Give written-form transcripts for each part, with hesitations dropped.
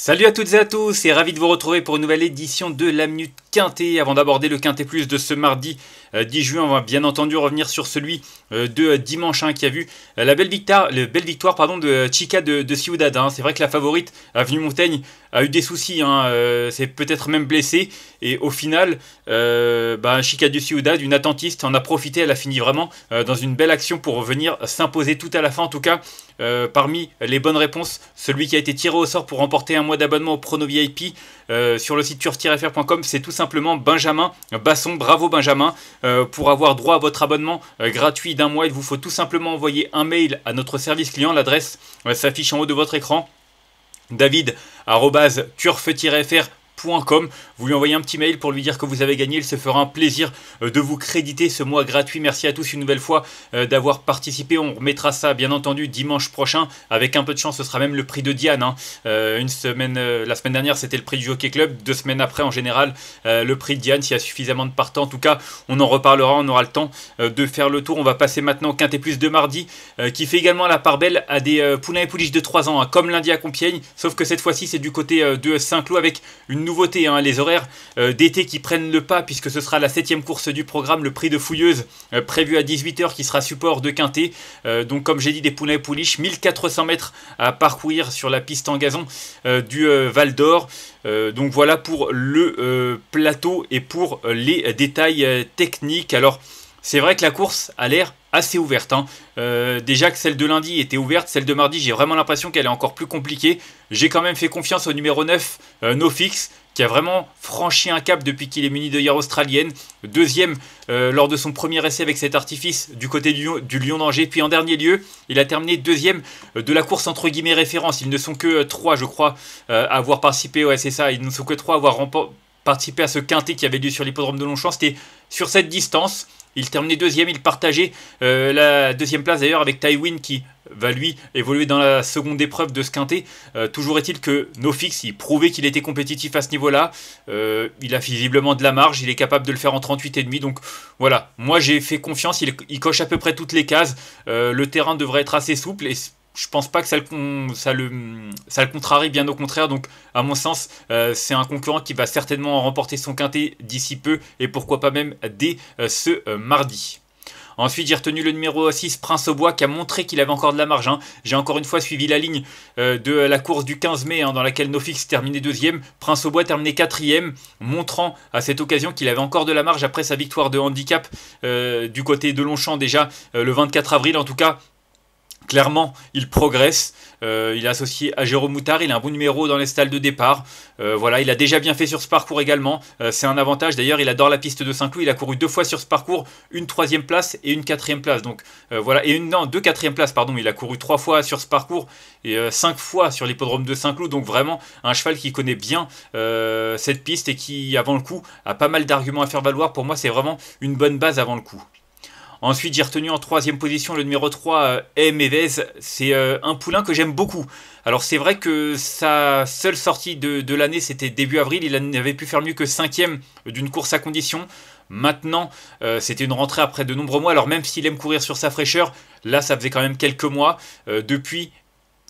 Salut à toutes et à tous et ravi de vous retrouver pour une nouvelle édition de la Minute Quintet. Avant d'aborder le Quintet Plus de ce mardi 10 juin, on va bien entendu revenir sur celui de dimanche qui a vu la belle victoire de Chica de Ciudad. C'est vrai que la favorite, Avenue Montaigne, a eu des soucis, c'est peut-être même blessé. Et au final, Chica de Ciudad, une attentiste, en a profité. Elle a fini vraiment dans une belle action pour venir s'imposer tout à la fin. En tout cas, parmi les bonnes réponses, celui qui a été tiré au sort pour remporter un mois d'abonnement au Prono VIP sur le site turf-fr.com, c'est tout simplement Benjamin Basson. Bravo Benjamin. Pour avoir droit à votre abonnement gratuit d'un mois, il vous faut tout simplement envoyer un mail à notre service client. L'adresse s'affiche en haut de votre écran. david@turf-fr.com. Vous lui envoyez un petit mail pour lui dire que vous avez gagné. Il se fera un plaisir de vous créditer ce mois gratuit. Merci à tous une nouvelle fois d'avoir participé. On remettra ça bien entendu dimanche prochain. Avec un peu de chance, ce sera même le prix de Diane. La semaine dernière, c'était le prix du Jockey Club. 2 semaines après, en général, le prix de Diane. S'il y a suffisamment de partants, en tout cas, on en reparlera. On aura le temps de faire le tour. On va passer maintenant au Quintet Plus de mardi, qui fait également la part belle à des poulains et pouliches de 3 ans, comme lundi à Compiègne. Sauf que cette fois-ci, c'est du côté de Saint-Cloud avec une nouveauté, les horaires d'été qui prennent le pas, puisque ce sera la 7ème course du programme, le prix de Fouilleuse, prévu à 18 h, qui sera support de Quintet. Donc comme j'ai dit, des poulains et pouliches, 1400 mètres à parcourir sur la piste en gazon du Val d'Or. Donc voilà pour le plateau et pour les détails techniques. Alors c'est vrai que la course a l'air assez ouverte. Déjà que celle de lundi était ouverte, celle de mardi, j'ai vraiment l'impression qu'elle est encore plus compliquée. J'ai quand même fait confiance au numéro 9, NoFix, qui a vraiment franchi un cap depuis qu'il est muni d'œillères australienne. Deuxième lors de son premier essai avec cet artifice du côté du Lion d'Angers. Puis en dernier lieu, il a terminé deuxième de la course entre guillemets référence. Ils ne sont que 3, je crois, à avoir participé. Ouais, c'est ça, ils ne sont que 3 à avoir participé à ce quintet qui avait lieu sur l'hippodrome de Longchamp. C'était sur cette distance. Il terminait deuxième, il partageait la deuxième place d'ailleurs avec Tywin, qui va lui évoluer dans la seconde épreuve de ce quintet. Toujours est-il que NoFix, il prouvait qu'il était compétitif à ce niveau-là. Il a visiblement de la marge, il est capable de le faire en 38,5. Donc voilà, moi j'ai fait confiance, il coche à peu près toutes les cases. Le terrain devrait être assez souple et je pense pas que ça le contrarie, bien au contraire. Donc à mon sens, c'est un concurrent qui va certainement remporter son quintet d'ici peu, et pourquoi pas même dès ce mardi. Ensuite, j'ai retenu le numéro 6, Prince au Bois, qui a montré qu'il avait encore de la marge. J'ai encore une fois suivi la ligne de la course du 15 mai, dans laquelle NoFix terminait deuxième. Prince au Bois terminait quatrième, montrant à cette occasion qu'il avait encore de la marge après sa victoire de handicap du côté de Longchamp déjà le 24 avril. En tout cas, clairement, il progresse. Il est associé à Jérôme Moutard. Il a un bon numéro dans les stalles de départ. Voilà, il a déjà bien fait sur ce parcours également. C'est un avantage. D'ailleurs, il adore la piste de Saint-Cloud. Il a couru 2 fois sur ce parcours, une 3e place et une 4e place. Donc voilà, et deux 4e places, pardon. Il a couru 3 fois sur ce parcours et 5 fois sur l'hippodrome de Saint-Cloud. Donc vraiment un cheval qui connaît bien cette piste et qui, avant le coup, a pas mal d'arguments à faire valoir. Pour moi, c'est vraiment une bonne base avant le coup. Ensuite, j'ai retenu en 3e position le numéro 3, Mevez. C'est un poulain que j'aime beaucoup. Alors c'est vrai que sa seule sortie de l'année, c'était début avril. Il n'avait pu faire mieux que 5e d'une course à condition. Maintenant, c'était une rentrée après de nombreux mois. Alors même s'il aime courir sur sa fraîcheur, là ça faisait quand même quelques mois. Depuis,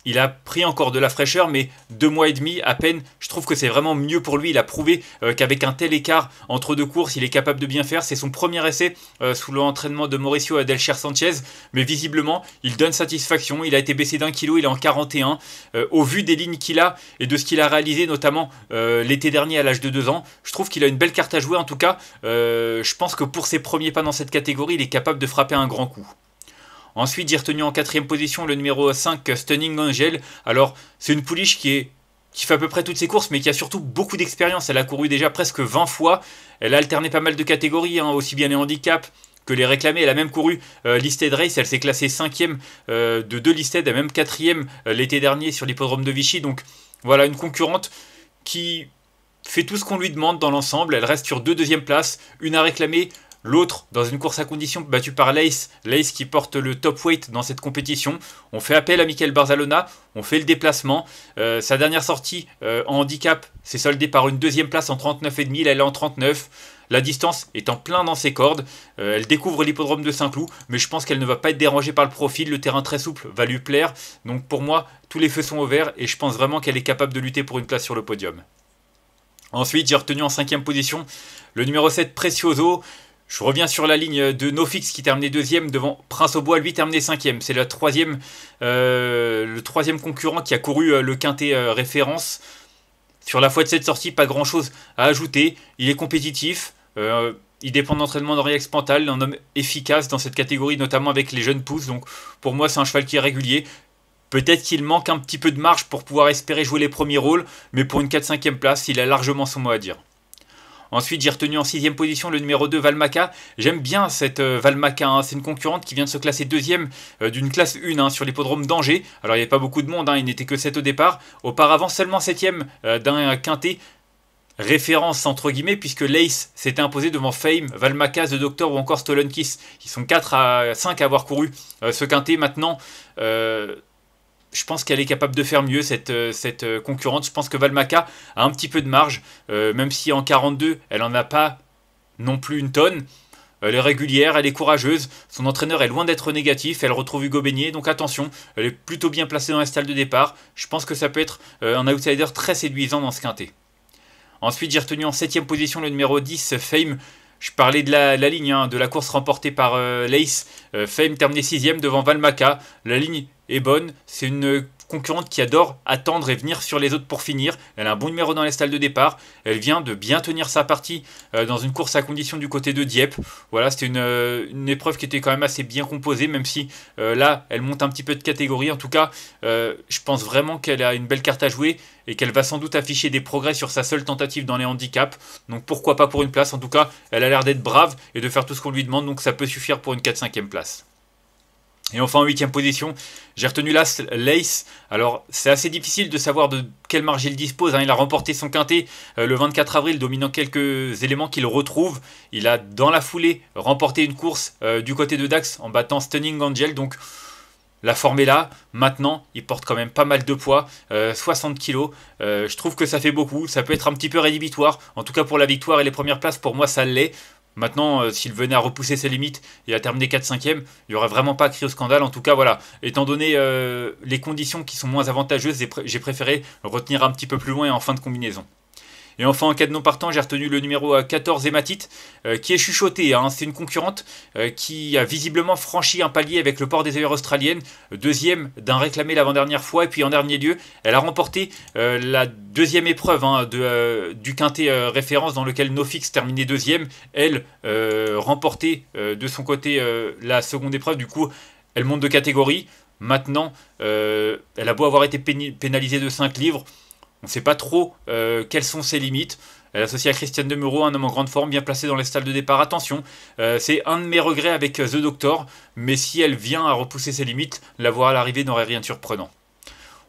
il a pris encore de la fraîcheur, mais 2 mois et demi à peine. Je trouve que c'est vraiment mieux pour lui. Il a prouvé qu'avec un tel écart entre 2 courses, il est capable de bien faire. C'est son premier essai sous l'entraînement de Mauricio Adelcher Sanchez. Mais visiblement, il donne satisfaction. Il a été baissé d'1 kilo, il est en 41. Au vu des lignes qu'il a et de ce qu'il a réalisé, notamment l'été dernier à l'âge de 2 ans, je trouve qu'il a une belle carte à jouer. En tout cas, je pense que pour ses premiers pas dans cette catégorie, il est capable de frapper un grand coup. Ensuite, j'ai retenu en 4e position le numéro 5, Stunning Angel. Alors, c'est une pouliche qui fait à peu près toutes ses courses, mais qui a surtout beaucoup d'expérience. Elle a couru déjà presque 20 fois. Elle a alterné pas mal de catégories, aussi bien les handicaps que les réclamés. Elle a même couru Listed Race. Elle s'est classée 5e de 2 Listed, et même 4e l'été dernier sur l'hippodrome de Vichy. Donc voilà, une concurrente qui fait tout ce qu'on lui demande dans l'ensemble. Elle reste sur 2 deuxièmes places, une à réclamer. L'autre, dans une course à condition, battue par Lace qui porte le top weight dans cette compétition. On fait appel à Michael Barzalona, on fait le déplacement. Sa dernière sortie en handicap s'est soldée par une 2e place en 39,5. Là, elle est en 39. La distance est en plein dans ses cordes. Elle découvre l'hippodrome de Saint-Cloud, mais je pense qu'elle ne va pas être dérangée par le profil. Le terrain très souple va lui plaire. Donc pour moi, tous les feux sont au vert et je pense vraiment qu'elle est capable de lutter pour une place sur le podium. Ensuite, j'ai retenu en 5e position le numéro 7, Precioso. Je reviens sur la ligne de Nofix qui terminait 2e devant Prince au Bois, lui terminé 5e. C'est le troisième concurrent qui a couru le quintet référence. Sur la foi de cette sortie, pas grand chose à ajouter. Il est compétitif. Il dépend d'entraînement d'Henri Pantal, un homme efficace dans cette catégorie, notamment avec les jeunes pousses. Donc pour moi, c'est un cheval qui est régulier. Peut-être qu'il manque un petit peu de marge pour pouvoir espérer jouer les premiers rôles, mais pour une 4-5e place, il a largement son mot à dire. Ensuite, j'ai retenu en 6e position le numéro 2, Valmaca. J'aime bien cette Valmaca, hein. C'est une concurrente qui vient de se classer 2e d'une classe 1 hein, sur l'hippodrome d'Angers. Alors, il n'y avait pas beaucoup de monde, hein, il n'était que 7 au départ. Auparavant, seulement 7e d'un quintet référence entre guillemets, puisque Lace s'était imposé devant Fame, Valmaca, The Doctor ou encore Stolen Kiss. Ils sont 4 à 5 à avoir couru ce quintet. Maintenant, je pense qu'elle est capable de faire mieux, cette concurrente. Je pense que Valmaca a un petit peu de marge, même si en 42, elle n'en a pas non plus une tonne. Elle est régulière, elle est courageuse. Son entraîneur est loin d'être négatif. Elle retrouve Hugo Beignet, donc attention. Elle est plutôt bien placée dans la stalle de départ. Je pense que ça peut être un outsider très séduisant dans ce quintet. Ensuite, j'ai retenu en 7e position le numéro 10, Fame. Je parlais de la ligne, hein, de la course remportée par Lace. Fame terminé 6e devant Valmaca. La ligne est bonne. C'est une concurrente qui adore attendre et venir sur les autres pour finir. Elle a un bon numéro dans les stalles de départ. Elle vient de bien tenir sa partie dans une course à condition du côté de Dieppe. Voilà, c'était une épreuve qui était quand même assez bien composée, même si là, elle monte un petit peu de catégorie. En tout cas, je pense vraiment qu'elle a une belle carte à jouer et qu'elle va sans doute afficher des progrès sur sa seule tentative dans les handicaps. Donc pourquoi pas pour une place. En tout cas, elle a l'air d'être brave et de faire tout ce qu'on lui demande. Donc ça peut suffire pour une 4-5e place. Et enfin en 8e position, j'ai retenu Lace. Alors c'est assez difficile de savoir de quelle marge il dispose, hein. Il a remporté son quintet le 24 avril, dominant quelques éléments qu'il retrouve. Il a dans la foulée remporté une course du côté de Dax en battant Stunning Angel. Donc la forme est là. Maintenant, il porte quand même pas mal de poids, 60 kg. Je trouve que ça fait beaucoup. Ça peut être un petit peu rédhibitoire. En tout cas pour la victoire et les premières places, pour moi ça l'est. Maintenant, s'il venait à repousser ses limites et à terminer 4-5e, il n'y aurait vraiment pas à crier au scandale. En tout cas, voilà, étant donné les conditions qui sont moins avantageuses, j'ai préféré retenir un petit peu plus loin et en fin de combinaison. Et enfin, en cas de non partant, j'ai retenu le numéro 14, Hématite, qui est chuchoté, hein. C'est une concurrente qui a visiblement franchi un palier avec le port des œillères australiennes, deuxième d'un réclamé l'avant-dernière fois, et puis en dernier lieu, elle a remporté la deuxième épreuve hein, du quintet référence dans lequel Nofix terminait deuxième. Elle remportait de son côté la seconde épreuve, du coup, elle monte de catégorie. Maintenant, elle a beau avoir été pénalisée de 5 livres, on ne sait pas trop quelles sont ses limites. Elle est associée à Christiane Demereau, un homme en grande forme, bien placé dans les stalles de départ. Attention, c'est un de mes regrets avec The Doctor, mais si elle vient à repousser ses limites, la voir à l'arrivée n'aurait rien de surprenant.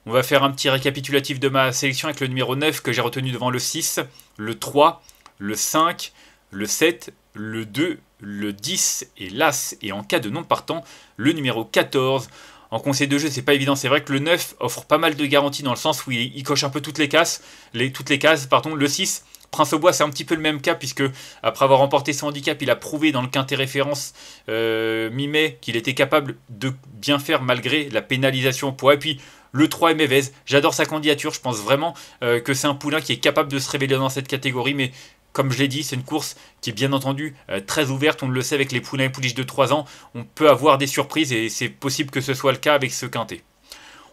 On va faire un petit récapitulatif de ma sélection avec le numéro 9 que j'ai retenu devant le 6, le 3, le 5, le 7, le 2, le 10 et l'As. Et en cas de non partant, le numéro 14. En conseil de jeu, c'est pas évident. C'est vrai que le 9 offre pas mal de garanties dans le sens où il coche un peu toutes les cases. Le 6, Prince au Bois, c'est un petit peu le même cas puisque après avoir remporté son handicap, il a prouvé dans le quintet référence mi-mai qu'il était capable de bien faire malgré la pénalisation au poids. Et puis le 3 est Mevez. J'adore sa candidature. Je pense vraiment que c'est un poulain qui est capable de se révéler dans cette catégorie, mais comme je l'ai dit, c'est une course qui est bien entendu très ouverte. On le sait avec les poulains et pouliches de 3 ans. On peut avoir des surprises et c'est possible que ce soit le cas avec ce quintet.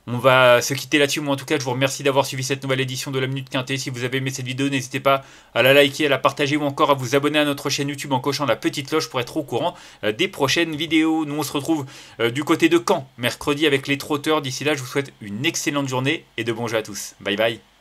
On va se quitter là-dessus. Moi, en tout cas, je vous remercie d'avoir suivi cette nouvelle édition de la Minute Quintet. Si vous avez aimé cette vidéo, n'hésitez pas à la liker, à la partager ou encore à vous abonner à notre chaîne YouTube en cochant la petite cloche pour être au courant des prochaines vidéos. Nous, on se retrouve du côté de Caen mercredi avec les trotteurs. D'ici là, je vous souhaite une excellente journée et de bons jeux à tous. Bye bye.